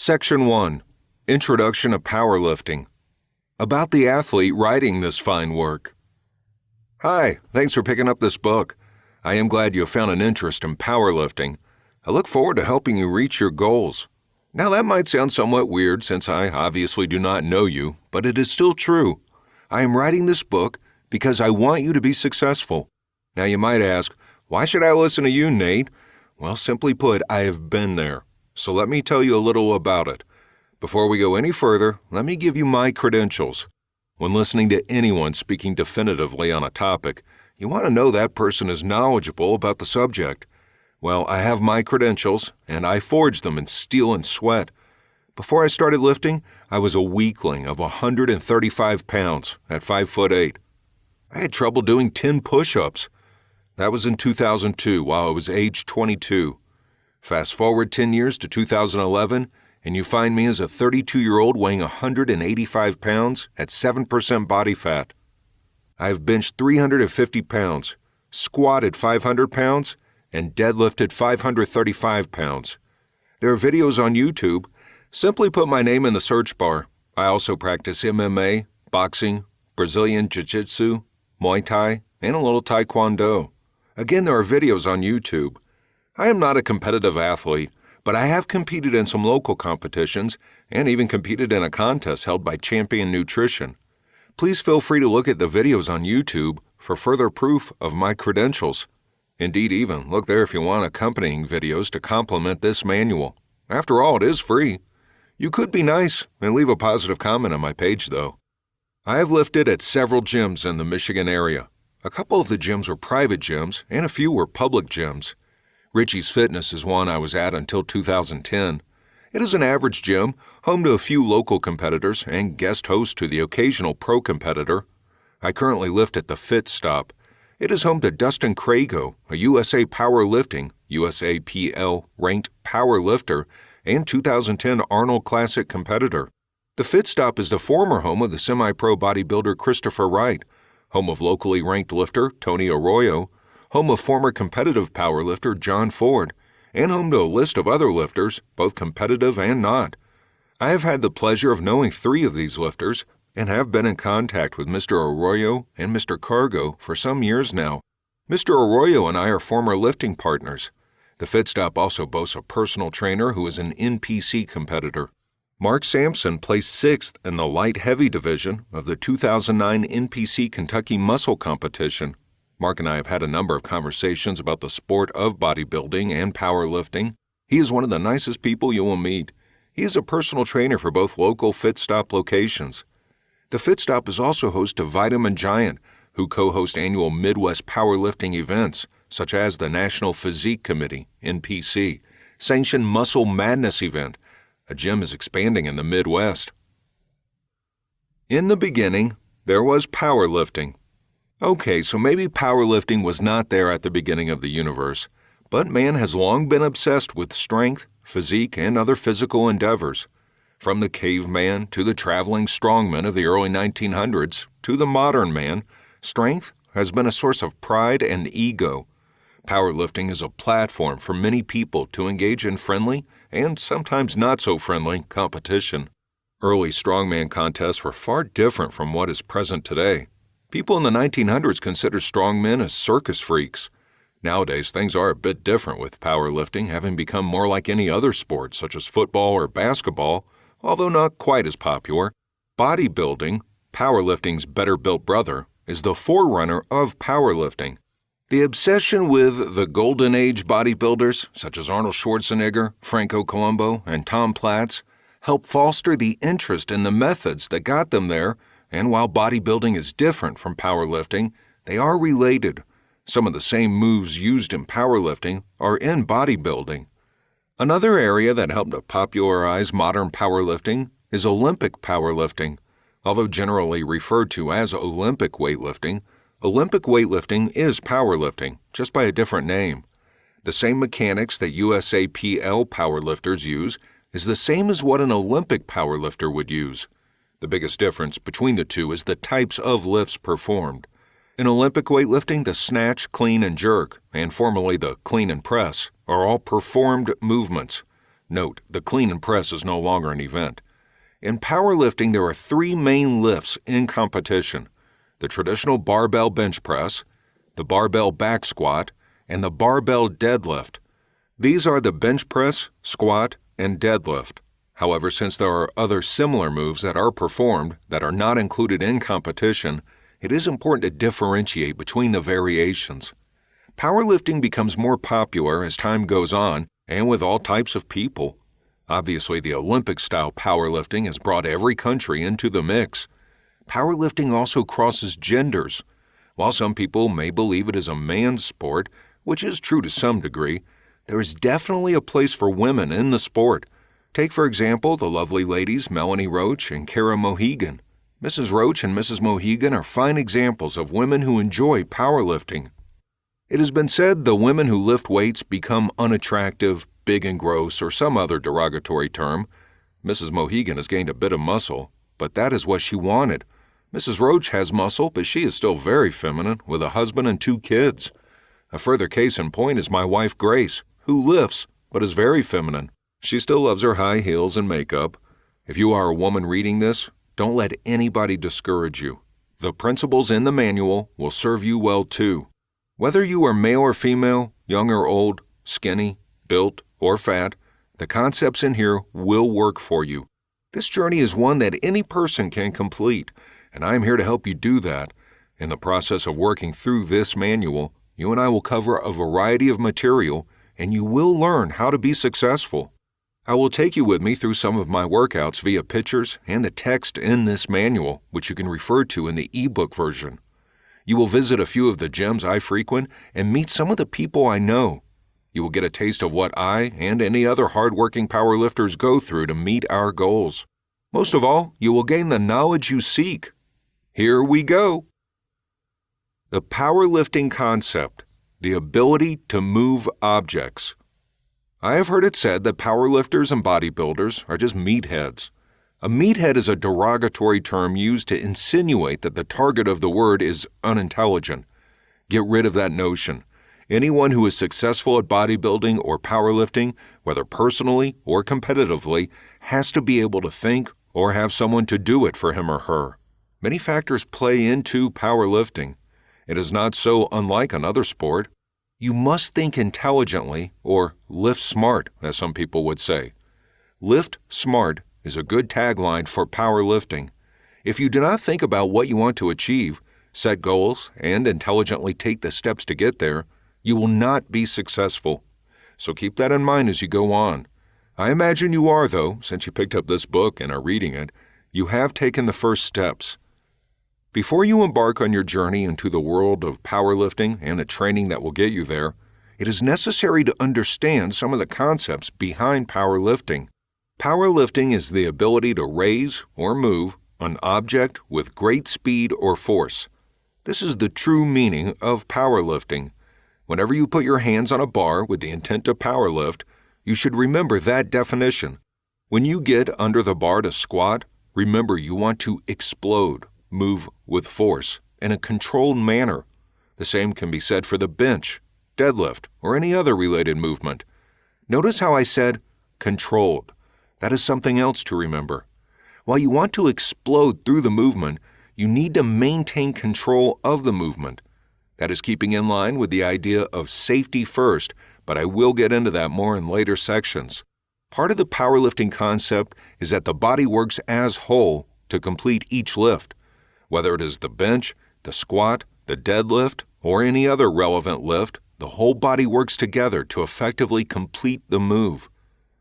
Section 1. Introduction to Powerlifting. About the athlete writing this fine work. Hi, thanks for picking up this book. I am glad you have found an interest in powerlifting. I look forward to helping you reach your goals. Now that might sound somewhat weird since I obviously do not know you, but it is still true. I am writing this book because I want you to be successful. Now you might ask, why should I listen to you, Nate? Well, simply put, I have been there. So let me tell you a little about it. Before we go any further, let me give you my credentials. When listening to anyone speaking definitively on a topic, you want to know that person is knowledgeable about the subject. Well, I have my credentials, and I forged them in steel and sweat. Before I started lifting, I was a weakling of 135 pounds at 5'8". I had trouble doing 10 push-ups. That was in 2002 while I was age 22. Fast forward 10 years to 2011, and you find me as a 32-year-old weighing 185 pounds at 7% body fat. I have benched 350 pounds, squatted 500 pounds, and deadlifted 535 pounds. There are videos on YouTube. Simply put my name in the search bar. I also practice MMA, boxing, Brazilian Jiu-Jitsu, Muay Thai, and a little Taekwondo. Again, there are videos on YouTube. I am not a competitive athlete, but I have competed in some local competitions and even competed in a contest held by Champion Nutrition. Please feel free to look at the videos on YouTube for further proof of my credentials. Indeed, even look there if you want accompanying videos to complement this manual. After all, it is free. You could be nice and leave a positive comment on my page, though. I have lifted at several gyms in the Michigan area. A couple of the gyms were private gyms and a few were public gyms. Richie's Fitness is one I was at until 2010. It is an average gym, home to a few local competitors and guest host to the occasional pro competitor. I currently lift at the Fit Stop. It is home to Dustin Crago, a USA Powerlifting, USAPL ranked power lifter, and 2010 Arnold Classic competitor. The Fit Stop is the former home of the semi-pro bodybuilder Christopher Wright, home of locally ranked lifter Tony Arroyo, home of former competitive powerlifter John Ford, and home to a list of other lifters, both competitive and not. I have had the pleasure of knowing 3 of these lifters and have been in contact with Mr. Arroyo and Mr. Cargo for some years now. Mr. Arroyo and I are former lifting partners. The Fit Stop also boasts a personal trainer who is an NPC competitor. Mark Sampson placed 6th in the light-heavy division of the 2009 NPC Kentucky Muscle Competition. Mark and I have had a number of conversations about the sport of bodybuilding and powerlifting. He is one of the nicest people you will meet. He is a personal trainer for both local Fit Stop locations. The Fit Stop is also host to Vitamin Giant, who co-host annual Midwest powerlifting events, such as the National Physique Committee, NPC, sanctioned Muscle Madness event. A gym is expanding in the Midwest. In the beginning, there was powerlifting. Okay, so maybe powerlifting was not there at the beginning of the universe, but man has long been obsessed with strength, physique, and other physical endeavors. From the caveman to the traveling strongman of the early 1900s to the modern man, strength has been a source of pride and ego. Powerlifting is a platform for many people to engage in friendly and sometimes not so friendly competition. Early strongman contests were far different from what is present today. People in the 1900s considered strongmen as circus freaks. Nowadays, things are a bit different with powerlifting having become more like any other sport such as football or basketball, although not quite as popular. Bodybuilding, powerlifting's better-built brother, is the forerunner of powerlifting. The obsession with the golden age bodybuilders, such as Arnold Schwarzenegger, Franco Columbu, and Tom Platz, helped foster the interest in the methods that got them there, and while bodybuilding is different from powerlifting, they are related. Some of the same moves used in powerlifting are in bodybuilding. Another area that helped to popularize modern powerlifting is Olympic powerlifting. Although generally referred to as Olympic weightlifting is powerlifting, just by a different name. The same mechanics that USAPL powerlifters use is the same as what an Olympic powerlifter would use. The biggest difference between the two is the types of lifts performed. In Olympic weightlifting, the snatch, clean, and jerk, and formerly the clean and press, are all performed movements. Note, the clean and press is no longer an event. In powerlifting, there are three main lifts in competition: the traditional barbell bench press, the barbell back squat, and the barbell deadlift. These are the bench press, squat, and deadlift. However, since there are other similar moves that are performed that are not included in competition, it is important to differentiate between the variations. Powerlifting becomes more popular as time goes on and with all types of people. Obviously, the Olympic-style powerlifting has brought every country into the mix. Powerlifting also crosses genders. While some people may believe it is a man's sport, which is true to some degree, there is definitely a place for women in the sport. Take, for example, the lovely ladies Melanie Roach and Kara Mohegan. Mrs. Roach and Mrs. Mohegan are fine examples of women who enjoy powerlifting. It has been said the women who lift weights become unattractive, big and gross, or some other derogatory term. Mrs. Mohegan has gained a bit of muscle, but that is what she wanted. Mrs. Roach has muscle, but she is still very feminine, with a husband and 2 kids. A further case in point is my wife Grace, who lifts, but is very feminine. She still loves her high heels and makeup. If you are a woman reading this, don't let anybody discourage you. The principles in the manual will serve you well too. Whether you are male or female, young or old, skinny, built, or fat, the concepts in here will work for you. This journey is one that any person can complete, and I am here to help you do that. In the process of working through this manual, you and I will cover a variety of material, and you will learn how to be successful. I will take you with me through some of my workouts via pictures and the text in this manual, which you can refer to in the ebook version. You will visit a few of the gyms I frequent and meet some of the people I know. You will get a taste of what I and any other hardworking powerlifters go through to meet our goals. Most of all, you will gain the knowledge you seek. Here we go. The powerlifting concept, the ability to move objects. I have heard it said that powerlifters and bodybuilders are just meatheads. A meathead is a derogatory term used to insinuate that the target of the word is unintelligent. Get rid of that notion. Anyone who is successful at bodybuilding or powerlifting, whether personally or competitively, has to be able to think or have someone to do it for him or her. Many factors play into powerlifting. It is not so unlike another sport. You must think intelligently, or lift smart, as some people would say. Lift smart is a good tagline for powerlifting. If you do not think about what you want to achieve, set goals, and intelligently take the steps to get there, you will not be successful. So keep that in mind as you go on. I imagine you are, though, since you picked up this book and are reading it. You have taken the first steps. Before you embark on your journey into the world of powerlifting and the training that will get you there, it is necessary to understand some of the concepts behind powerlifting. Powerlifting is the ability to raise or move an object with great speed or force. This is the true meaning of powerlifting. Whenever you put your hands on a bar with the intent to powerlift, you should remember that definition. When you get under the bar to squat, remember you want to explode. Move with force in a controlled manner. The same can be said for the bench, deadlift, or any other related movement. Notice how I said controlled. That is something else to remember. While you want to explode through the movement, you need to maintain control of the movement. That is keeping in line with the idea of safety first, but I will get into that more in later sections. Part of the powerlifting concept is that the body works as whole to complete each lift. Whether it is the bench, the squat, the deadlift, or any other relevant lift, the whole body works together to effectively complete the move.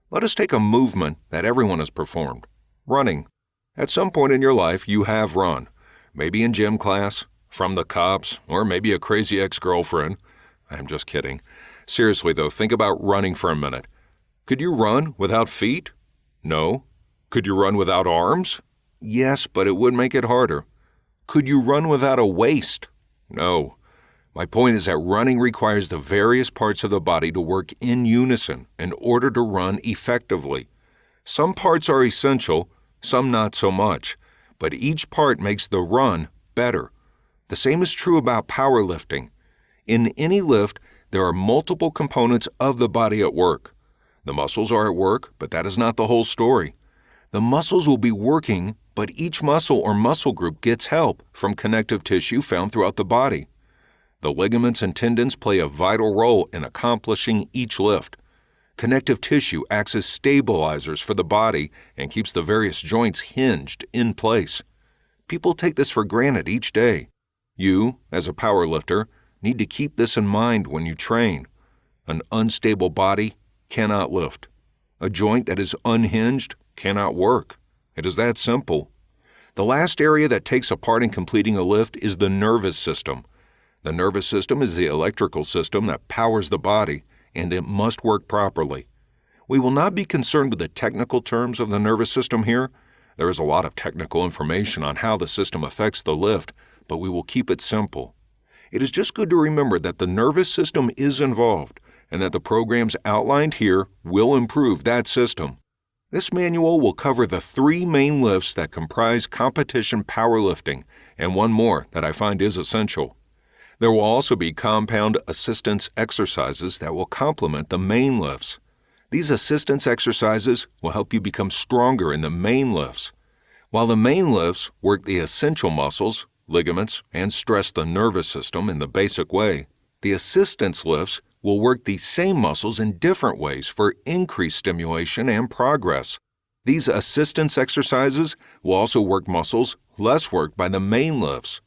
Let us take a movement that everyone has performed: running. At some point in your life, you have run. Maybe in gym class, from the cops, or maybe a crazy ex-girlfriend. I'm just kidding. Seriously though, think about running for a minute. Could you run without feet? No. Could you run without arms? Yes, but it would make it harder. Could you run without a waist? No. My point is that running requires the various parts of the body to work in unison in order to run effectively. Some parts are essential, some not so much, but each part makes the run better. The same is true about powerlifting. In any lift, there are multiple components of the body at work. The muscles are at work, but that is not the whole story. The muscles will be working, but each muscle or muscle group gets help from connective tissue found throughout the body. The ligaments and tendons play a vital role in accomplishing each lift. Connective tissue acts as stabilizers for the body and keeps the various joints hinged in place. People take this for granted each day. You, as a power lifter, need to keep this in mind when you train. An unstable body cannot lift. A joint that is unhinged cannot work. It is that simple. The last area that takes a part in completing a lift is the nervous system. The nervous system is the electrical system that powers the body, and it must work properly. We will not be concerned with the technical terms of the nervous system here. There is a lot of technical information on how the system affects the lift, but we will keep it simple. It is just good to remember that the nervous system is involved, and that the programs outlined here will improve that system. This manual will cover the 3 main lifts that comprise competition powerlifting, and one more that I find is essential. There will also be compound assistance exercises that will complement the main lifts. These assistance exercises will help you become stronger in the main lifts. While the main lifts work the essential muscles, ligaments, and stress the nervous system in the basic way, the assistance lifts will work these same muscles in different ways for increased stimulation and progress. These assistance exercises will also work muscles less worked by the main lifts.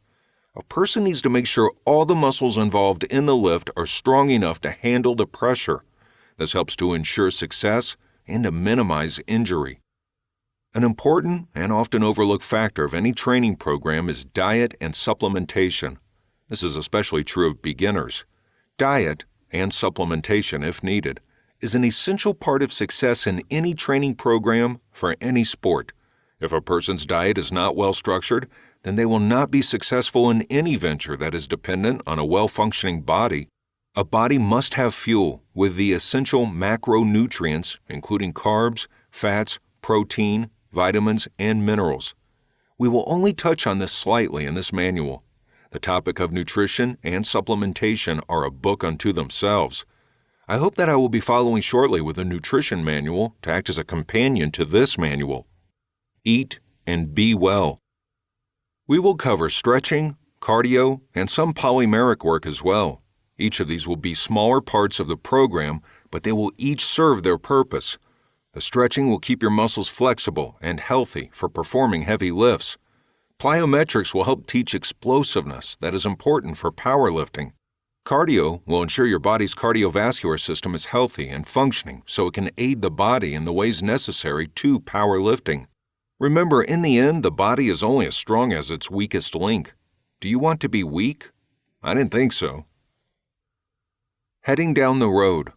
A person needs to make sure all the muscles involved in the lift are strong enough to handle the pressure. This helps to ensure success and to minimize injury. An important and often overlooked factor of any training program is diet and supplementation. This is especially true of beginners. Diet, and supplementation if needed, is an essential part of success in any training program for any sport. If a person's diet is not well structured, then they will not be successful in any venture that is dependent on a well-functioning body. A body must have fuel with the essential macronutrients, including carbs, fats, protein, vitamins, and minerals. We will only touch on this slightly in this manual. The topic of nutrition and supplementation are a book unto themselves. I hope that I will be following shortly with a nutrition manual to act as a companion to this manual. Eat and be well. We will cover stretching, cardio, and some polymeric work as well. Each of these will be smaller parts of the program, but they will each serve their purpose. The stretching will keep your muscles flexible and healthy for performing heavy lifts. Plyometrics will help teach explosiveness that is important for powerlifting. Cardio will ensure your body's cardiovascular system is healthy and functioning so it can aid the body in the ways necessary to powerlifting. Remember, in the end, the body is only as strong as its weakest link. Do you want to be weak? I didn't think so. Heading down the road.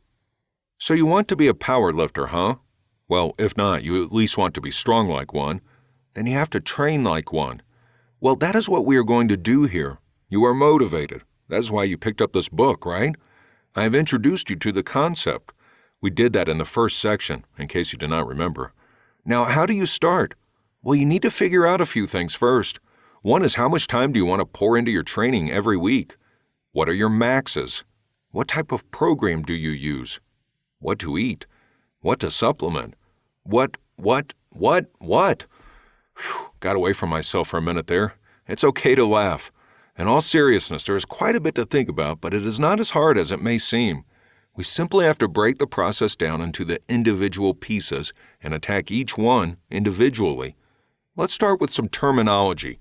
So you want to be a powerlifter, huh? Well, if not, you at least want to be strong like one. Then you have to train like one. Well, that is what we are going to do here. You are motivated. That's why you picked up this book, right? I have introduced you to the concept. We did that in the first section, in case you did not remember. Now, how do you start? Well, you need to figure out a few things first. One is, how much time do you want to pour into your training every week? What are your maxes? What type of program do you use? What to eat? What to supplement? What? Whew, got away from myself for a minute there. It's okay to laugh. In all seriousness, there is quite a bit to think about, but it is not as hard as it may seem. We simply have to break the process down into the individual pieces and attack each one individually. Let's start with some terminology.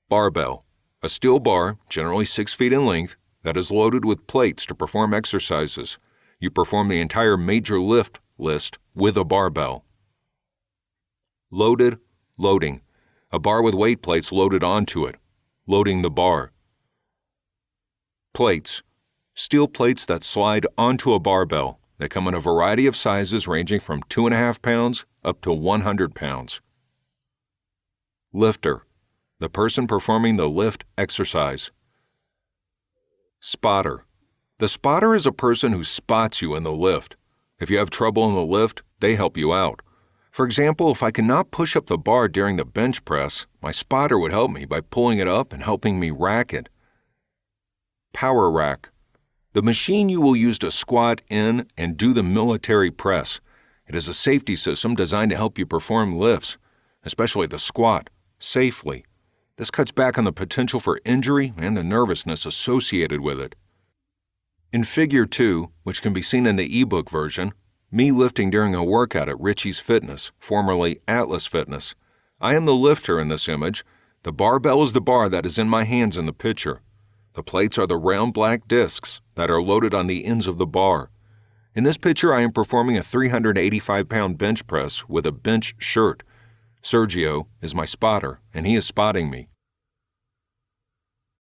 Barbell. A steel bar, generally 6 feet in length, that is loaded with plates to perform exercises. You perform the entire major lift list with a barbell. Loading. A bar with weight plates loaded onto it. Loading the bar. Plates. Steel plates that slide onto a barbell. They come in a variety of sizes ranging from 2.5 pounds up to 100 pounds. Lifter. The person performing the lift exercise. Spotter. The spotter is a person who spots you in the lift. If you have trouble in the lift, they help you out. For example, if I cannot push up the bar during the bench press, my spotter would help me by pulling it up and helping me rack it. Power rack. The machine you will use to squat in and do the military press. It is a safety system designed to help you perform lifts, especially the squat, safely. This cuts back on the potential for injury and the nervousness associated with it. In Figure 2, which can be seen in the ebook version, me lifting during a workout at Richie's Fitness, formerly Atlas Fitness. I am the lifter in this image. The barbell is the bar that is in my hands in the picture. The plates are the round black discs that are loaded on the ends of the bar. In this picture, I am performing a 385-pound bench press with a bench shirt. Sergio is my spotter, and he is spotting me.